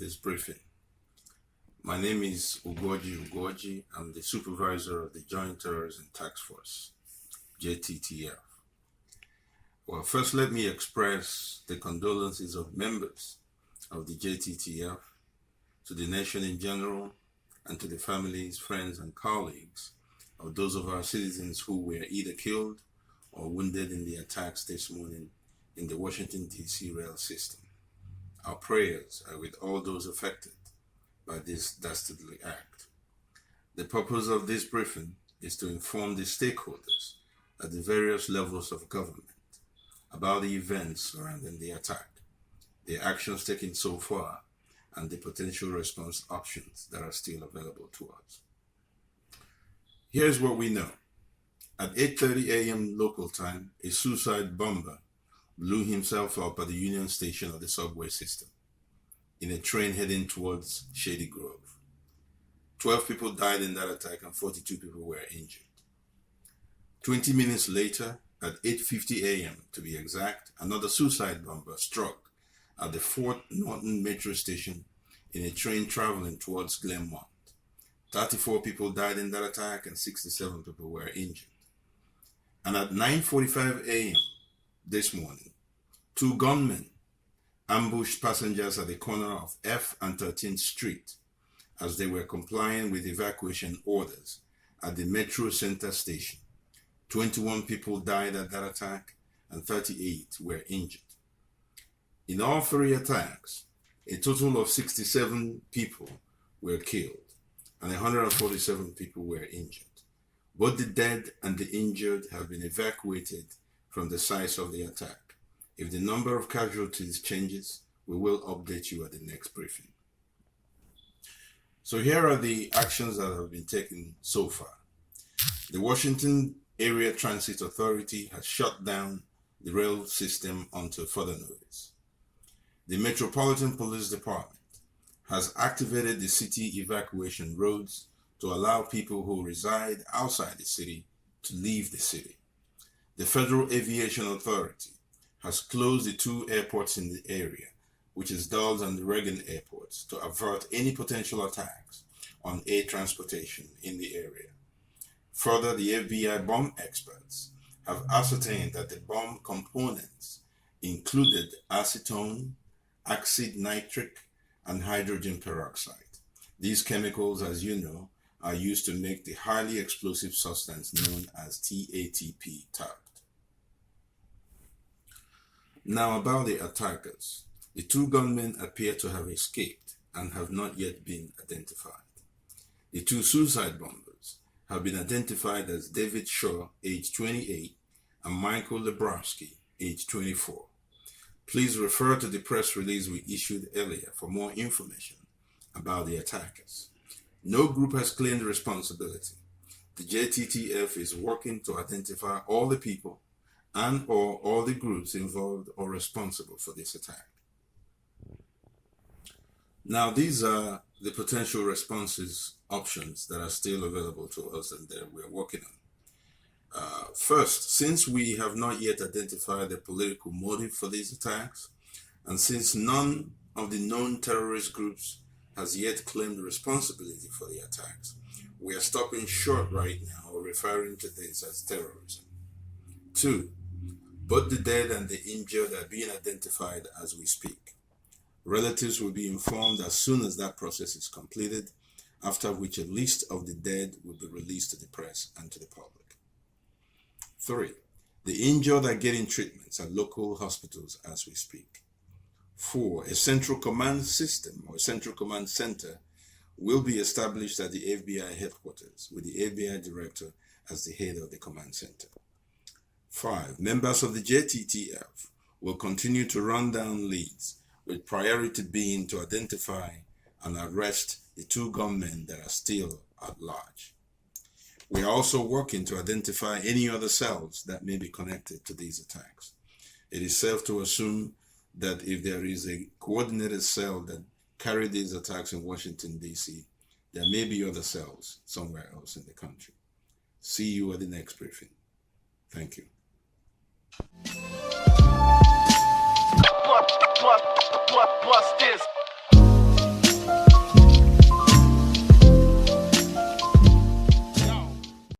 this briefing. My name is UUgorji. I'm the supervisor of the Joint Terrorism Task Force, JTTF. Well, first let me express the condolences of members of the JTTF to the nation in general and to the families, friends, and colleagues of those of our citizens who were either killed or wounded in the attacks this morning in the Washington, D.C. rail system. Our prayers are with all those affected by this dastardly act. The purpose of this briefing is to inform the stakeholders at the various levels of government about the events surrounding the attack, the actions taken so far, and the potential response options that are still available to us. Here's what we know. At 8:30 a.m. local time, a suicide bomber blew himself up at the Union Station of the subway system in a train heading towards Shady Grove. 12 people died in that attack and 42 people were injured. 20 minutes later, at 8:50 a.m. to be exact, another suicide bomber struck at the Fort Norton metro station in a train traveling towards Glenmont. 34 people died in that attack and 67 people were injured. And at 9:45 a.m. this morning, two gunmen ambushed passengers at the corner of F and 13th Street as they were complying with evacuation orders at the Metro Center station. 21 people died at that attack and 38 were injured. In all three attacks, a total of 67 people were killed and 147 people were injured. Both the dead and the injured have been evacuated from the sites of the attack. If the number of casualties changes, we will update you at the next briefing. So here are the actions that have been taken so far. The Washington Area Transit Authority has shut down the rail system until further notice. The Metropolitan Police Department has activated the city evacuation roads to allow people who reside outside the city to leave the city. The Federal Aviation Authority has closed the two airports in the area, which is Dulles and the Reagan airports, to avert any potential attacks on air transportation in the area. Further, the FBI bomb experts have ascertained that the bomb components included acetone, acid nitric, and hydrogen peroxide. These chemicals, as you know, are used to make the highly explosive substance known as TATP tart. Now about the attackers. The two gunmen appear to have escaped and have not yet been identified. The two suicide bombers have been identified as David Shaw, age 28, and Michael Lebrowski, age 24. Please refer to the press release we issued earlier for more information about the attackers. No group has claimed responsibility. The JTTF is working to identify all the people and/or all the groups involved or responsible for this attack. Now, these are the potential responses options that are still available to us and that we're working on. First, since we have not yet identified the political motive for these attacks, and since none of the known terrorist groups has yet claimed responsibility for the attacks, we are stopping short right now of referring to this as terrorism. Two, both the dead and the injured are being identified as we speak. Relatives will be informed as soon as that process is completed, after which a list of the dead will be released to the press and to the public. 3. The injured are getting treatments at local hospitals as we speak. 4. A central command system or a central command center will be established at the FBI headquarters with the FBI director as the head of the command center. 5. Members of the JTTF will continue to run down leads, with priority being to identify and arrest the two gunmen that are still at large. We are also working to identify any other cells that may be connected to these attacks. It is safe to assume that if there is a coordinated cell that carried these attacks in Washington, D.C., there may be other cells somewhere else in the country. See you at the next briefing. Thank you.